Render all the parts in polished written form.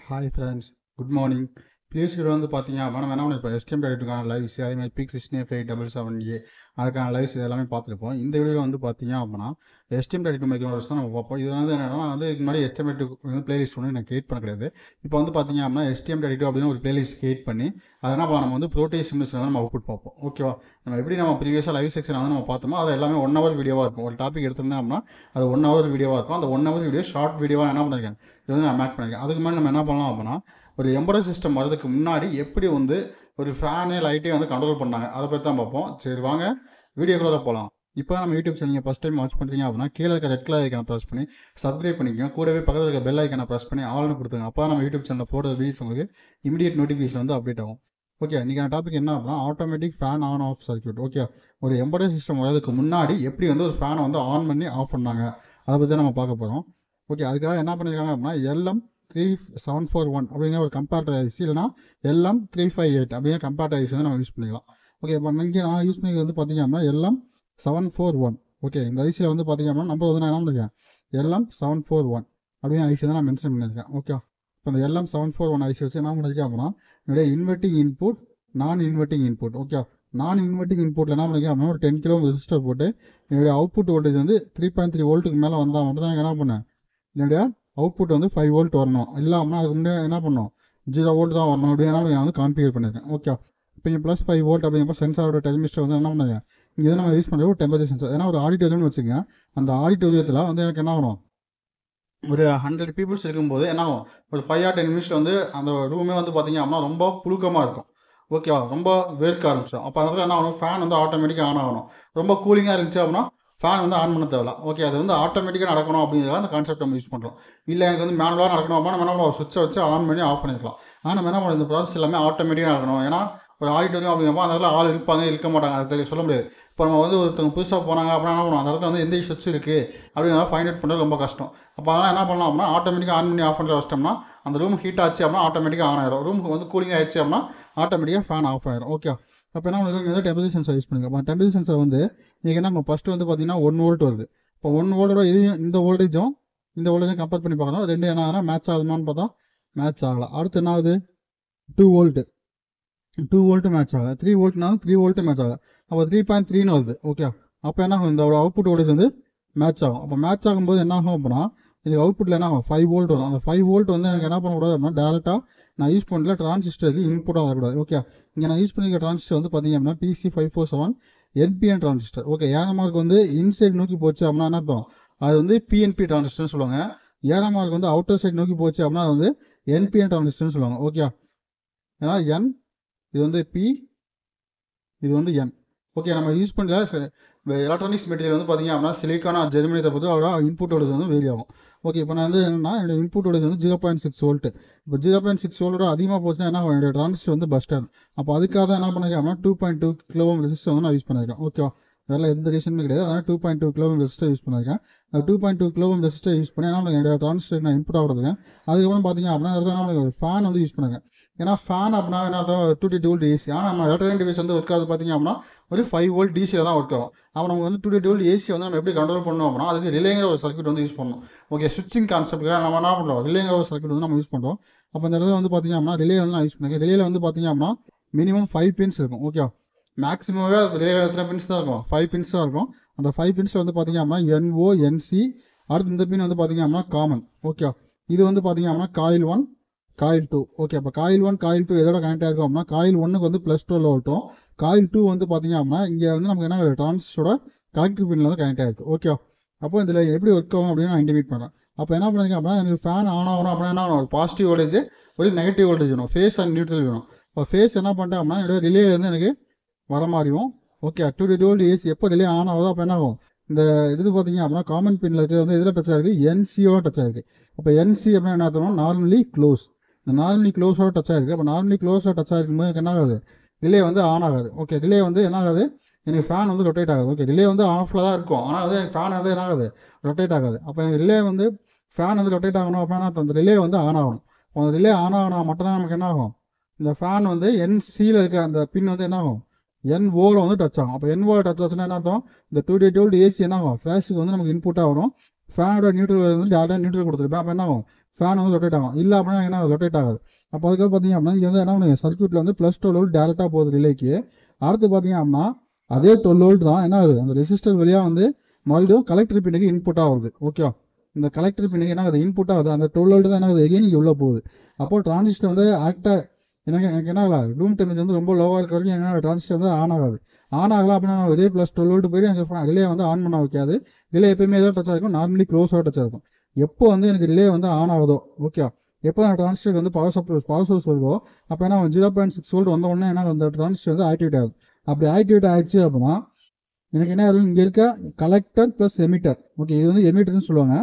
Hi friends, good morning. Previous video வந்து பார்த்தீங்க அப்படின்னா நம்ம என்ன பண்ணிருப்போம், STM32க்கான லைவ்ஸ், அதேமாதிரி PIC 16777A அதுக்கான லைவ்ஸ் இது எல்லாமே பார்த்துருப்போம். இந்த வீடியோவில் வந்து பார்த்தீங்க அப்படின்னா STM32 மைக்ரோமோடர்ஸ் தான் நம்ம பார்ப்போம். இது வந்து என்னன்னா வந்து இதுக்கு முன்னாடி STM32 வந்து பிளேலிஸ்ட் ஒன்று நான் கிரியேட் பண்ண கிடையாது. இப்போ வந்து பார்த்தீங்க அப்படின்னா STM32 அப்படின்னு ஒரு பிளேலிஸ்ட் கிரியேட் பண்ணி அதை என்ன பண்ணலாம், நம்ம வந்து ப்ரோட்டீஸ் சிம்ஸில் வந்து நம்ம அவுட்புட் பார்ப்போம். ஓகேவா? நம்ம எப்படி நம்ம ப்ரீவியஸாக லைவ் செக்ஷன் வந்து நம்ம பார்த்தோமோ அது எல்லாமே 1 ஹவர் வீடியோவாக இருக்கும். ஒரு டாபிக் எடுத்திருந்தேன் அப்படின்னா அது 1 ஹவர் வீடியோவாக இருக்கும். அந்த 1 ஹவர் வீடியோ ஷார்ட் வீடியோவாக என்ன பண்ணியிருக்கேன், இது வந்து நான் மேக் பண்ணியிருக்கேன். அதுக்கு முன்னாடி நம்ம என்ன பண்ணலாம் அப்படின்னா ஒரு எம்பரர் சிஸ்டம் வரதுக்கு முன்னாடி எப்படி வந்து ஒரு ஃபேனு லைட்டையும் வந்து கண்ட்ரோல் பண்ணாங்க அதை பற்றி தான் பார்ப்போம். சரி வாங்க வீடியோக்குள்ளே போகலாம். இப்போ நம்ம யூடியூப் சேனல் நீங்கள் ஃபஸ்ட் டைம் வாட்ச் பண்ணுறீங்க அப்படின்னா கீழே இருக்க ரெட் கலர் ஐக்கானை ப்ரெஸ் பண்ணி சப்ஸ்கிரைப் பண்ணிக்கோங்க. கூடவே பக்கத்தில் இருக்க பெல் ஐக்கானை ப்ரெஸ் பண்ணி ஆல்னு கொடுத்துங்க. அப்போ நம்ம யூடியூப் சேனலில் போடுற வீடியோஸ் உங்களுக்கு இமீடியட் நோட்டிஃபிகேஷன் வந்து அப்டேட் ஆகும். ஓகே, இன்றைக்கான டாபிக் என்ன அப்படின்னா automatic fan on off circuit. Okay, ஒரு எம்பரர் சிஸ்டம் வரதுக்கு முன்னாடி எப்படி வந்து ஒரு ஃபேனை வந்து ஆன் பண்ணி ஆஃப் பண்ணாங்க அதை பற்றி நம்ம பார்க்க போகிறோம். ஓகே, அதுக்காக என்ன பண்ணியிருக்காங்க அப்படின்னா LM3741 அப்படிங்கிற ஒரு கம்பேட்டர் ஐசி இல்லைனா LM358 அப்படிங்கிற கம்பேட்டர் ஐசி வந்து நம்ம யூஸ் பண்ணிக்கலாம். ஓகே, இப்போ இங்கே நான் யூஸ் பண்ணி வந்து பார்த்தீங்க அப்படின்னா LM741. ஓகே, இந்த ஐசியில் வந்து பார்த்தீங்க அப்படின்னா நம்பர் வந்து நான் என்ன பண்ணிருக்கேன், LM741 அப்படிங்கிற ஐசி தான் நான் மென்ஷன் பண்ணியிருக்கேன். ஓகே, இப்போ இந்த LM741 ஐசி வச்சு என்ன பண்ணியிருக்கேன் அப்படின்னா என்னுடைய இன்வெர்ட்டிங் இன்புட், நான் இன்வெர்ட்டிங் இன்புட். ஓகே, நான் இன்வெர்ட்டிங் இன்புட்டில் என்ன பண்ணியிருக்கேன் அப்படின்னா ஒரு 10 கிலோ ரெசிஸ்டர் போட்டு என்னுடைய அவுட்புட் வோல்டேஜ் வந்து 3.3 வோல்ட்டுக்கு மேலே வந்தால் மட்டும் தான் என்ன பண்ணேன், என்னுடைய அவுட்புட் வந்து 5 வோல்ட் வரணும். இல்லாமல் அதுக்கு முன்னாடி என்ன பண்ணணும், 0 வோல்ட் தான் வரணும் அப்படின்னா நான் வந்து கான்ஃபிகர் பண்ணியிருக்கேன். ஓகே, இப்போ இங்கே +5 வோல்ட் அப்படிங்கிறப்ப சென்சாரோட டெர்மிஸ்டர் வந்து என்ன பண்ணுங்க, இங்கே வந்து நம்ம யூஸ் பண்ணுறது ஒரு டெம்பரேச்சர் சென்சார். ஏன்னா ஒரு ஆடிட்டோரியம்னு வச்சுங்க, அந்த ஆடிட்டோரியத்தில் வந்து எனக்கு என்ன ஆகணும், ஒரு 100 பீப்புள்ஸ் இருக்கும்போது என்ன ஆகும், ஒரு 5 or 10 நிமிஷத்தில் வந்து அந்த ரூமே வந்து பார்த்தீங்க அப்படின்னா ரொம்ப புழுக்கமாக இருக்கும். ஓகேவா, ரொம்ப வேர்க்க ஆரம்பிச்சிடும். அப்போ அதனால என்ன ஆகணும், ஃபேன் வந்து ஆட்டோமேட்டிக்காக ஆன் ஆகணும். ரொம்ப கூலிங்காக இருந்துச்சு அப்படின்னா ஃபேன் வந்து ஆன் பண்ண தேவையில்ல. ஓகே, அது வந்து ஆட்டோமேட்டிக்காக நடக்கணும் அப்படிங்கிறத அந்த கான்செப்ட் நம்ம யூஸ் பண்ணுறோம். இல்லை எனக்கு வந்து மேனுவலாக நடக்கணும் அப்படின்னா நம்ம என்ன பண்ணுவோம், சுவிட்சை வச்சு ஆன் பண்ணி ஆஃப் பண்ணிக்கலாம். ஆனால் நம்ம என்ன பண்ணுவோம், இந்த ப்ராசஸ் எல்லாமே ஆட்டோமேட்டிக்காக நடக்கணும். ஏன்னா ஒரு ஆடிட்டோரியம் அப்படிங்கிறப்போ அந்த இடத்துல ஆள் இருப்பாங்க இருக்க மாட்டாங்க, அதை சொல்ல முடியாது. இப்போ நம்ம வந்து ஒருத்தவங்க புதுசாக போனாங்க அப்படின்னா என்ன பண்ணுவோம், அந்த இடத்துல வந்து எந்த சுவிட்ச் இருக்குது அப்படிங்கிறத ஃபைண்ட் அவுட் பண்ணுறது ரொம்ப கஷ்டம். அப்போ அதெல்லாம் என்ன பண்ணலாம் அப்படின்னா ஆட்டோமேட்டிக்காக ஆன் பண்ணி ஆஃப் பண்ணுற வச்சிட்டோம்னா அந்த ரூம் ஹீட் ஆச்சு அப்படின்னா ஆட்டோமேட்டிக்காக ஆன் ஆயிடும். ரூமுக்கு வந்து கூலிங் ஆயிடுச்சு அப்படின்னா ஆட்டோமேட்டிக்காக ஃபேன் ஆஃப் ஆயிடும். ஓகே, அப்போ என்ன உங்களுக்கு வந்து டெம்பரேச்சர் சென்சார் யூஸ் பண்ணுங்க. அப்போ டெம்பரேச்சர் சென்சார் வந்து நீங்கள் என்ன ஃபஸ்ட்டு வந்து பார்த்தீங்கன்னா 1 வோல்ட் வருது. இப்போ 1 வோல்ட்டோட இதையும் இந்த வோல்டேஜும் கம்பேர் பண்ணி பார்க்கணும். ரெண்டு என்ன ஆகுதுன்னா மேட்ச் ஆகுதுமான்னு பார்த்தா மேட்ச் ஆகலாம். அடுத்து என்ன ஆகுது, 2 வோல்ட்டு மேட்ச் ஆகலை. 3 வோல்ட்னாலும் 3 வோல்ட்டு மேட்ச் ஆகலை. அப்போ 3.3ன்னு வருது. ஓகே, அப்போ என்ன ஆகும், இந்த அவுட்புட் வோல்டேஜ் வந்து மேட்ச் ஆகும். அப்போ மேட்ச் ஆகும்போது என்ன ஆகும் அப்படின்னா எனக்கு அவுட்புட்டில் என்ன ஆகும், 5 வோல்ட் வரும். அந்த 5 வோல்ட் வந்து எனக்கு என்ன பண்ணக்கூடாது அப்படின்னா டேரெக்டாக நான் யூஸ் பண்ணல டிரான்சிஸ்டருக்கு இன்புட்டாக வரக்கூடாது. ஓகே, இங்கே நான் யூஸ் பண்ணிக்கிற டிரான்சிஸ்டர் வந்து பார்த்தீங்க அப்படின்னா PC547 NPN டிரான்சிஸ்டர். ஓகே, ஏழாம் மார்க் வந்து இன்சைட் நோக்கி போச்சு அப்படின்னா என்ன அர்த்தம், அது வந்து PNP டிரான்சிஸ்டர்னு சொல்லுவாங்க. ஏழாம் மார்க் வந்து அவுட்டர் சைட் நோக்கி போச்சு அப்படின்னா அது வந்து NPN டிரான்சிஸ்டர்னு சொல்லுவாங்க. ஓகே, ஏன்னா N இது வந்து P, இது வந்து N. ஓகே, நம்ம யூஸ் பண்ணுற எலக்ட்ரானிக்ஸ் மெட்டீரியல் வந்து பார்த்தீங்க அப்படின்னா சிலிக்கான ஜெர்மனியத்தை பொறுத்து அதோட இன்புட் வோல்டேஜ் வந்து வேரி ஆகும். ஓகே, இப்போ நான் வந்து என்னன்னா என்னோட இன்புட் வோல்டேஜ் வந்து 0.6 வோல்ட். இப்போ 0.6 வோல்ட்டோட அதிகமாக போச்சுன்னா என்ன என்னோட டிரான்சிஸ்டர் வந்து பஸ்ட் ஆகும். அப்போ அதுக்காக தான் என்ன பண்ணிருக்கேன் அப்படின்னா 2.2 கிலோ ஓம் ரெசிஸ்டர் வந்து நான் யூஸ் பண்ணியிருக்கேன். ஓகேவா, அதெல்லாம் எந்த ரீசனுமே கிடையாது. அதனால் 2.2 கிலோ ஓம் ரெசிஸ்டர் யூஸ் பண்ணியிருக்கேன். 2.2 கிலோ ஓம் ரெசிஸ்டர் யூஸ் பண்ணி ஆனால் என்னோட டிரான்சிஸ்டர் நான் இன்புட் ஆகிறதுக்கேன். அதுக்கப்புறம் பார்த்தீங்க அப்படின்னா ஃபேன் வந்து யூஸ் பண்ணுங்க. ஏன்னா ஃபேன் அப்படின்னா என்ன 220 வோல்ட் ஏசி. ஆனால் நம்ம எலக்ட்ரானிக் டிவைஸ் வந்து ஒர்க் ஆகுது பார்த்தீங்க அப்படின்னா ஒரு 5 வோல்ட் டிசியில் தான் ஒர்க் ஆகும். அப்போ நம்ம வந்து 220 வோல்ட் ஏசி வந்து நம்ம எப்படி கண்ட்ரோல் பண்ணணும் அப்படின்னா அதுக்கு ரிலேங்கிற ஒரு சர்க்யூட் வந்து யூஸ் பண்ணணும். ஓகே, ஸ்விட்சிங் கான்செப்ட்டுக்காக நம்ம என்ன பண்ணுறோம், ரிலேங்கிற ஒரு சர்க்யூட் வந்து நம்ம யூஸ் பண்ணுறோம். அப்போ இந்த இடத்துல வந்து பார்த்தீங்க அப்படின்னா ரிலே வந்து நான் யூஸ் பண்ணிருக்கேன். ரிலேயில் வந்து பார்த்தீங்க அப்படின்னா மினிமம் 5 பின்ஸ் இருக்கும். ஓகே, மேக்ஸிமமே ரிலேயில் எத்தனை பின்ஸ் தான் இருக்கும், 5 பின்ஸ் தான் இருக்கும். அந்த 5 பின்ஸில் வந்து பார்த்தீங்க அப்படின்னா NO NC, அடுத்து இந்த பின் வந்து பார்த்தீங்க அப்படின்னா காமன். ஓகே, இது வந்து பார்த்தீங்க அப்படின்னா காயில் 1 காயில் 2. ஓகே, அப்போ காயில் 1 காயில் 2 எதோட கனெக்ட் ஆகிருக்கும் அப்படின்னா காயில் 1க்கு வந்து +12 வோல்ட்டும் காயில் 2 வந்து பார்த்தீங்க அப்படின்னா இங்கே வந்து நமக்கு என்ன டிரான்சிஸ்டரோட கலெக்டர் பின்னில் வந்து கனெக்ட் ஆகிருக்கு. ஓகே, அப்போ இதில் எப்படி ஒர்க் ஆகும் அப்படின்னு நான் இன்டிமேட் பண்ணுறேன். அப்போ என்ன பண்ணுறீங்க அப்படின்னா எனக்கு ஃபேன் ஆன் ஆகணும் அப்படின்னா என்ன ஆகணும், பாசிட்டிவ் வோல்டேஜ் ஒரு நெகட்டிவ் வோல்டேஜ் வேணும், ஃபேஸ் அண்ட் நியூட்ரல் வேணும். இப்போ ஃபேஸ் என்ன பண்ணிட்டேன் அப்படின்னா என்னோட ரிலே வந்து எனக்கு வர மாதிரியும். ஓகே, 220 வோல்ட் ஏசி எப்போ ரிலே ஆன் ஆகுதோ அப்போ என்ன ஆகும், இந்த இது பார்த்தீங்க அப்படின்னா காமன் பின்னில் இருக்கிறது வந்து இதில் டச் ஆகிருக்கு, NCயோட டச் ஆகிருக்கு. அப்போ NC அப்படின்னா என்ன அர்த்தம், நார்மலி க்ளோஸ். இந்த நார்மலி க்ளோஸோட டச் ஆகிருக்கு. அப்போ நார்மலி க்ளோஸோட டச் ஆகிருக்கும்போது என்ன ஆகுது, ரிலே வந்து ஆன் ஆகாது. ஓகே, ரிலே வந்து என்ன ஆகுது, எனக்கு ஃபேன் வந்து ரொட்டேட் ஆகுது. ஓகே, ரிலே வந்து ஆஃபில் தான் இருக்கும், ஆனால் வந்து ஃபேன் வந்து என்ன ஆகுது, ரொட்டேட் ஆகாது. அப்போ எனக்கு ரிலே வந்து ஃபேன் வந்து ரொட்டேட் ஆகணும் அப்படின்னா அந்த ரிலே வந்து ஆன் ஆகணும். அந்த ரிலே ஆன் ஆகணும் மட்டும் தான் நமக்கு என்ன ஆகும், இந்த ஃபேன் வந்து NCயில் இருக்க அந்த பின் வந்து என்ன ஆகும், NOவில் வந்து டச் ஆகும். அப்போ NOவில் டச் ஆச்சுன்னா என்ன அர்த்தம், இந்த 220 வோல்ட் ஏசி என்ன ஆகும், ஃபேஸுக்கு வந்து நமக்கு இன்புட்டாக வரும். ஃபேனோட நியூட்ரல் வந்து டேரெக்டாக நியூட்ரல் கொடுத்துருப்பேன். அப்போ என்ன ஆகும், ஃபேன் வந்து ரொட்டேட் ஆகும். இல்லை அப்படின்னா என்ன ரொட்டேட் ஆகாது. அப்போ அதுக்காக பார்த்தீங்க அப்படின்னா இங்கே வந்து என்ன பண்ணுங்க, சர்க்யூட்டில் வந்து +12 வோல்ட் டேரெக்டாக போகுது ரிலேக்கு. அடுத்து பார்த்தீங்க அப்படின்னா அதே 12 வோல்ட் தான் என்ன ஆகுது, அந்த ரெசிஸ்டர் வழியாக வந்து மறுபடியும் கலெக்டர் பின்னுக்கு இன்புட்டாக வருது. ஓகேவா, இந்த கலெக்டர் பின்னுக்கு என்ன ஆகுது, இன்புட்டாக வருது. அந்த 12 வோல்ட் தான் என்ன ஆகுது, எகைன் இங்கே உள்ளே போகுது. அப்போ டிரான்சிஸ்டர் வந்து ஆக்டாக எனக்கு என்ன ஆகலாம், ரூம் டெம்பரேச்சர் வந்து ரொம்ப லோவாக இருக்க வரைக்கும் என்ன டிரான்சிஸ்டர் வந்து ஆன் ஆகாது. ஆன் ஆகலாம் அப்படின்னா இதே +12 வோல்ட் போய் எனக்கு ரிலே வந்து ஆன் பண்ண வைக்காது. ரிலே எப்பயுமே ஏதோ டச் ஆகிருக்கும், நார்மலி க்ளோஸாக டச் ஆகிருக்கும். எப்போ வந்து எனக்கு ரிலே வந்து ஆன் ஆகுதோ, ஓகே, எப்போ அந்த டிரான்சிஸ்டருக்கு வந்து பவர் சோர்ஸ் வருதோ அப்போ என்ன 0.6 வோல்ட் வந்த உடனே என்ன அந்த டிரான்சிஸ்டர் வந்து ஆக்டிவேட் ஆகும். அப்படி ஆக்டிவேட் ஆகிடுச்சு அப்படின்னா எனக்கு என்ன ஆகுது, இங்கே இருக்க கலெக்டர் ப்ளஸ் எமிட்டர், ஓகே, இது வந்து எமிட்டர்னு சொல்லுவாங்க.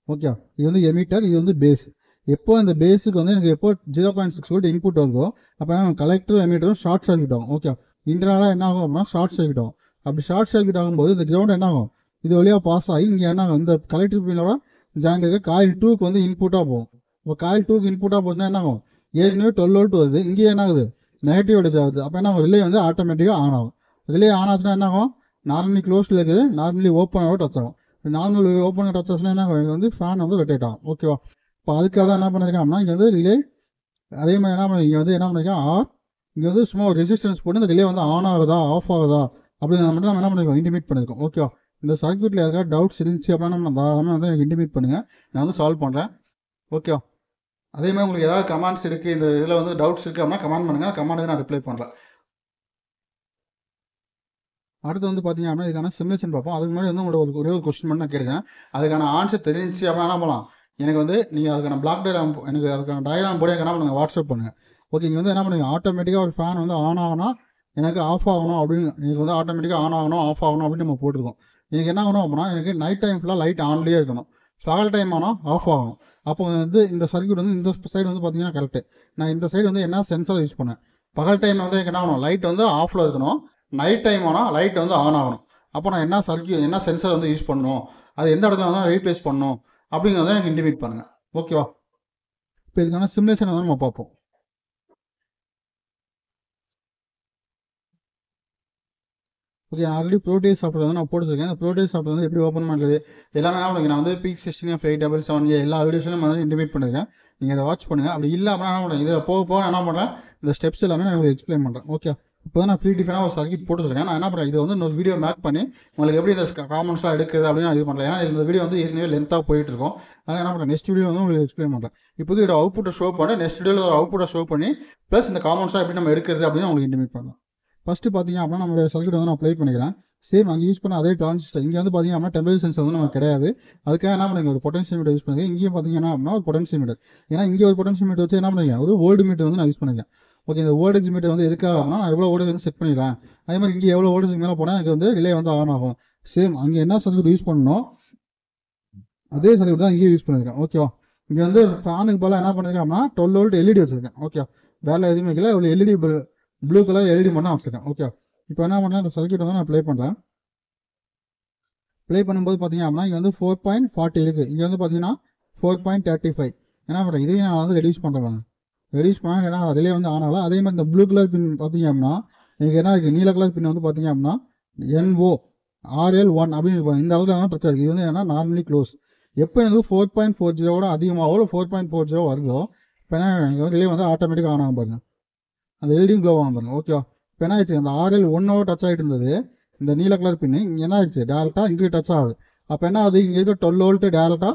ஓகே, இது வந்து எமிட்டர், இது வந்து பேஸ். எப்போ இந்த பேஸுக்கு வந்து எனக்கு எப்போ 0.6 வோல்ட் இன்புட் வருதோ அப்போ கலெக்டரும் எமிட்டரும் ஷார்ட் சர்க்யூட் ஆகும். ஓகே, இன்டர்னலாக என்ன ஆகும் அப்படின்னா ஷார்ட் சர்க்யூட் ஆகும். அப்படி ஷார்ட் சர்க்யூட் ஆகும்போது இந்த கிரவுண்ட் என்ன ஆகும், இது வழியாக பாஸ் ஆகி இங்கே என்ன ஆகும், இந்த கலெக்டர் பின்னோட ஜாயின் இருக்க காயில் 2க்கு வந்து இன்புட்டாக போகும். இப்போ காயில் 2க்கு இன்புட்டாக போச்சுன்னா என்ன ஆகும், ஏற்கனவே 12 வோல்ட் வருது, இங்கே என்ன ஆகுது, நெகட்டிவ் வோல்டேஜ் ஆகுது. அப்போ என்ன ஆகும், ரிலே வந்து ஆட்டோமேட்டிக்காக ஆன் ஆகும். ரிலே ஆன் ஆச்சுன்னா என்ன ஆகும், நார்மலி க்ளோஸில் இருக்குது, நார்மலி ஓப்பனாக டச் ஆகும். நார்மல் ஓப்பன் டச் ஆச்சுன்னா என்ன ஆகும், வந்து ஃபேன் வந்து ரொட்டேட் ஆகும். ஓகேவா, இப்போ அதுக்காக தான் என்ன பண்ணியிருக்கேன் அப்படின்னா இங்கே வந்து ரிலே அதே மாதிரி என்ன பண்ணி இங்கே வந்து என்ன பண்ணியிருக்கேன் இங்கே வந்து சும்மா ஒரு ரெசிஸ்டன்ஸ் போட்டு இந்த ரிலே வந்து ஆன் ஆகுதா ஆஃப் ஆகுதா அப்படின்னு மட்டும் நம்ம என்ன பண்ணியிருக்கோம், இன்டிமேட் பண்ணியிருக்கோம். ஓகேவா, இந்த சர்க்யூட்டில் ஏதாவது டவுட்ஸ் இருந்துச்சு அப்படின்னா நம்ம தாராளமாக வந்து எனக்கு இன்டிமேட் பண்ணுங்கள், நான் வந்து சால்வ் பண்ணுறேன். ஓகேவா, அதே மாதிரி உங்களுக்கு ஏதாவது கமெண்ட்ஸ் இருக்குது, இந்த இதில் வந்து டவுட்ஸ் இருக்குது அப்படின்னா கமெண்ட் பண்ணுங்கள், கமெண்ட்டுக்கு நான் ரிப்ளை பண்ணுறேன். அடுத்து வந்து பார்த்தீங்க அப்படின்னா இதுக்கான சிமுலேஷன் பார்ப்போம். அதுக்கு முன்னாடி வந்து உங்களுக்கு ஒரே ஒரு கொஸ்டின் பண்ணி நான் கேட்குறேன், அதுக்கான ஆன்சர் தெரிஞ்சிச்சு அப்படின்னா என்ன பண்ணலாம், எனக்கு வந்து நீங்கள் அதுக்கான பிளாக் டயக்ராம், எனக்கு அதுக்கான டயக்ராம் போட என்ன பண்ணுங்கள், வாட்ஸ்அப் பண்ணுங்கள். ஓகே, இங்கே வந்து என்ன பண்ணுங்க, ஆட்டோமேட்டிக்காக ஒரு ஃபேன் வந்து ஆன் ஆகணும், எனக்கு ஆஃப் ஆகணும் அப்படின்னு, எனக்கு வந்து ஆட்டோமேட்டிக்காக ஆன் ஆகணும் ஆஃப் ஆகணும் அப்படின்னு நம்ம போட்டிருக்கோம். எனக்கு என்ன ஆகணும் அப்படின்னா எனக்கு நைட் டைம் ஃபுல்லாக லைட் ஆன்லேயே இருக்கணும், பகல் டைம் ஆனால் ஆஃப் ஆகணும். அப்போ வந்து இந்த சர்க்யூட் வந்து இந்த சைடு வந்து பார்த்தீங்கன்னா கரெக்டு. நான் இந்த சைடு வந்து என்ன சென்சார் யூஸ் பண்ணேன், பகல் டைம் வந்து எனக்கு என்ன ஆகணும், லைட் வந்து ஆஃபில் இருக்கணும், நைட் டைம் ஆனால் லைட் வந்து ஆன் ஆகணும். அப்போ நான் என்ன சர்க்யூட் என்ன சென்சார் வந்து யூஸ் பண்ணணும், அது எந்த இடத்துல வந்து ரீப்ளேஸ் பண்ணணும் அப்படிங்கிறத எனக்கு இன்டிமேட் பண்ணுங்கள். ஓகேவா, இப்போ இதுக்கான சிமுலேஷன் வந்து நம்ம பார்ப்போம். ஓகே, ஆல்ரெடி ப்ரோடேஸ் சாஃப்ட்வேர் வந்து நான் போட்டுருக்கேன். அந்த ப்ரோடேஸ் சாஃப்ட்வேர் வந்து எப்படி ஓப்பன் பண்ணுறது எல்லாமே உங்களுக்கு நான் வந்து PEAK 16F877A எல்லா வீடியோஸும் வந்து இன்டிமேட் பண்ணியிருக்கேன். நீங்கள் அதை வாட்ச் பண்ணுங்கள். அப்படி இல்லை அப்படின்னா என்ன பண்ணுறேன், இதில் போக போக என்ன பண்ணுறேன், இந்த ஸ்டெப்ஸ் எல்லாமே நான் உங்களுக்கு எக்ஸ்பிளைன் பண்ணுறேன். ஓகே, இப்போ தான் நான் ஃப்ரீ டிஃபனாக ஒரு சர்க்யூட் போட்டுருக்கேன். நான் என்ன பண்ணுறேன், இது வந்து இன்னொரு வீடியோ மேக் பண்ணி உங்களுக்கு எப்படி இந்த காமெண்ட்ஸ்லாம் எடுக்குது அப்படின்னு நான் இது பண்ணுறேன். ஏன்னா இந்த வீடியோ வந்து ஏற்கனவே லென்த்தாக போயிட்டு இருக்கும். அதனால் என்ன பண்ணுறேன், நெக்ஸ்ட் வீடியோ வந்து உங்களுக்கு எக்ஸ்பிளைன் பண்ணுறேன். இப்போது இதோட அவுட்புட்டை ஷோ பண்ணுறேன், நெக்ஸ்ட் வீடியோவில் ஒரு அவுட்புட்டை ஷோ பண்ணி ப்ளஸ் இந்த காமெண்ட்ஸ்லாம் எப்படி நம்ம எடுக்கிறது அப்படின்னு உங்களுக்கு இன்டிமேட் பண்ணுறேன். ஃபஸ்ட்டு பார்த்தீங்க அப்படின்னா நம்மளுடைய சர்க்யூட் வந்து நான் அப்ளை பண்ணிக்கிறேன். சேம் அங்கே யூஸ் பண்ண அதே டிரான்சிஸ்டர் இங்கே வந்து பார்த்தீங்க அப்படின்னா டெம்பரேச்சர் சென்சர் வந்து நமக்கு கிடையாது. அதுக்காக என்ன பண்ணுங்க, ஒரு பொட்டன்ஷியோமீட்டர் யூஸ் பண்ணுங்க. இங்கேயும் பார்த்தீங்கன்னா அப்படின்னா ஒரு பொட்டன்ஷியோமீட்டர், ஏன்னா இங்கே ஒரு பொட்டன்ஷியோமீட்டர் வச்சு என்ன பண்ணுங்க, ஒரு வோல்ட் மீட்டர் வந்து நான் யூஸ் பண்ணிக்கிறேன். ஓகே, இந்த வோல்டேஜ் மீட்டர் வந்து எதுக்காக அப்படின்னா நான் எவ்வளோ வோல்டேஜ் வந்து செட் பண்ணிடுறேன். அதே மாதிரி இங்கே எவ்வளோ வோல்டேஜ் மேலே போனால் எனக்கு வந்து ரிலே வந்து ஆன் ஆகும். சேம் அங்கே என்ன சர்க்யூட் யூஸ் பண்ணணும் அதே சர்க்யூட் தான் இங்கேயும் யூஸ் பண்ணியிருக்கேன். ஓகேவா, இங்கே வந்து ஃபேனுக்கு போல என்ன பண்ணியிருக்கேன் அப்படின்னா 12 வோல்ட் எல்இடி வச்சுருக்கேன். ஓகே, வேலை எதுவுமே இல்லை, ஒரு எல்இடி ப்ளூ கலர் எல்இடி மட்டும் வச்சுருக்கேன். ஓகே, இப்போ என்ன பண்ணுறேன், இந்த சர்க்யூட் வந்து நான் ப்ளே பண்ணுறேன். ப்ளே பண்ணும்போது பார்த்தீங்க அப்படின்னா இங்கே வந்து 4.40 இருக்குது, இங்கே வந்து பார்த்தீங்கன்னா 4.35. என்ன பண்ணுறேன், இதையும் நான் வந்து ரெடியூஸ் பண்ணுறேன். ரெடியூஸ் பண்ணால் ஏன்னா ரிலே வந்து ஆனால. அதே மாதிரி இந்த ப்ளூ கலர் பின் பார்த்தீங்க அப்படின்னா எனக்கு என்ன இருக்குது, நீல கலர் பின் வந்து பார்த்தீங்க அப்படின்னா NORL1 அப்படின்னு இருப்பாங்க. இந்த அளவுக்கு தான் பிரச்சனை இருக்குது. இது வந்து ஏன்னா நார்மலி க்ளோஸ். எப்போ எனக்கு 4.40 அதிகமாகவோ 4.40 வருதோ இப்போ என்ன இங்கே வந்து ரிலே வந்து ஆட்டோமேட்டிக்காக ஆன் ஆகும் பாருங்க, அந்த எல்இடியும் க்ளோ ஆகும் பாருங்க. ஓகேவா, இப்போ என்ன ஆயிடுச்சு, அந்த RL1 டச் ஆகிட்டு இருந்தது இந்த நீல கலர் பின்னு இங்கே என்ன ஆயிடுச்சு, டேரெக்டாக இங்கே டச் ஆகுது. அப்போ என்ன ஆகுது, இங்கே இருக்க 12 வோல்ட்டு டேரெக்டாக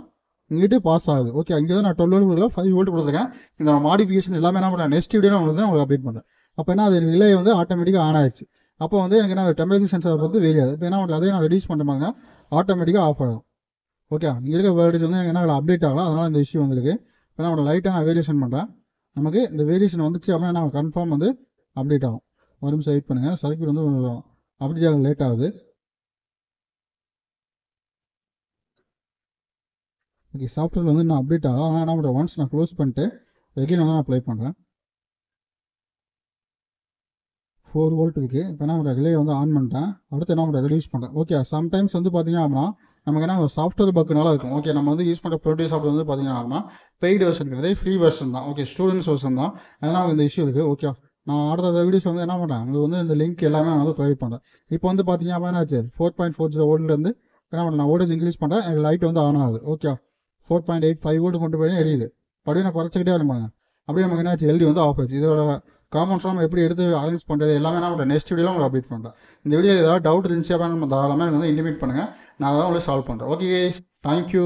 இங்கிட்டு பாஸ் ஆகுது. ஓகே, இங்கே வந்து நான் 12 வோல்ட் கொடுக்கல, 5 வோல்ட் கொடுத்துருக்கேன். இந்த மாடிஃபிகேஷன் எல்லாமே என்ன பண்ணுறேன், நெக்ஸ்ட் வீடியோ உங்களுக்கு அப்டேட் பண்ணுறேன். அப்போ என்ன அது ரிலே வந்து ஆட்டோமேட்டிக்காக ஆன் ஆயிடுச்சு. அப்போ வந்து எனக்கு என்ன டெம்பரேச்சர் சென்சார் பொறுத்து வேரியாது. இப்போ என்ன பண்ணுறது, அதையும் நான் ரெடியூஸ் பண்ணுறாங்க, ஆட்டோமேட்டிக்காக ஆஃப் ஆகும். ஓகே, இங்கே இருக்க வேர்டேஜ் வந்து என்ன அப்டேட் ஆகலாம், அதனால் இந்த இஷ்யூ வந்துருக்கு. இப்போ நான் லைட்டாக நான் வேரியேஷன் பண்ணுறேன். நமக்கு இந்த வேரியேஷன் வந்துச்சு அப்படின்னா நான் கன்ஃபார்ம் வந்து அப்டேட் ஆகும். ஒரு நிமிஷம் வெயிட் பண்ணுங்கள், சர்க்யூட் வந்து அப்டேட் ஆக லேட் ஆகுது. ஓகே, சாஃப்ட்வேர் வந்து நான் அப்டேட் ஆகலாம். ஆனால் என்ன பண்ணுறேன், ஒன்ஸ் நான் க்ளோஸ் பண்ணிட்டு எகைன் வந்து நான் அப்ளை பண்ணுறேன். 4 வோல்ட் இருக்குது. இப்போ என்ன பண்ணுறேன், ரிலே வந்து ஆன் பண்ணிட்டேன். அடுத்து என்ன பண்ணுறேன், ரெடியூஸ் பண்ணுறேன். ஓகே, சம்டைம்ஸ் வந்து பார்த்தீங்க அப்படின்னா நமக்கு என்ன சாஃப்ட்வேர் பக்குனால இருக்கும். ஓகே, நம்ம வந்து யூஸ் பண்ணுற ப்ரோடே சாஃப்ட்வேர் வந்து பார்த்தீங்கன்னா அப்படின்னா பெய்டு வெர்ஷன் கிடையாது, ஃப்ரீ வெர்ஷன் தான். ஓகே, ஸ்டூடெண்ட்ஸ் வெர்ஷன் தான், அதனால் இந்த இஷ்யூ இருக்குது. ஓகே, நான் அடுத்த வீடியோஸ் வந்து என்ன பண்ணுறேன், உங்களுக்கு வந்து இந்த லிங்க் எல்லாமே நான் வந்து ப்ரொவைட் பண்ணுறேன். இப்போ வந்து பார்த்தீங்க அப்படின்னா 4.40 வோல்ட்லேருந்து என்ன பண்ணுறேன், நான் வோல்டேஜ் இன்க்ரீஸ் பண்ணுறேன், எனக்கு லைட் வந்து ஆன் ஆகுது. ஓகே, 4.85 வோல்ட் கொண்டு போய் எரியுது. அப்படியே நான் குறைச்சிக்கிட்டே வரேன். அப்படியே நமக்கு என்னாச்சு, எல்டி வந்து ஆஃப் ஆச்சு. இதோட காம்பவுண்ட்ஸ் நம்ம எப்படி எடுத்து அரேஞ்ச் பண்ணுறது எல்லாமே நான் நெக்ஸ்ட் வீடியோவில் உங்களுக்கு அப்டேட் பண்ணுறேன். இந்த வீடியோ ஏதாவது டவுட் இருந்துச்சு அப்படின்னா நம்ம தாராளமாக எனக்கு வந்து இன்டிமேட் பண்ணுங்கள். நான் அதான் உங்களுக்கு சால்வ் பண்ணுறேன். Okay guys, thank you.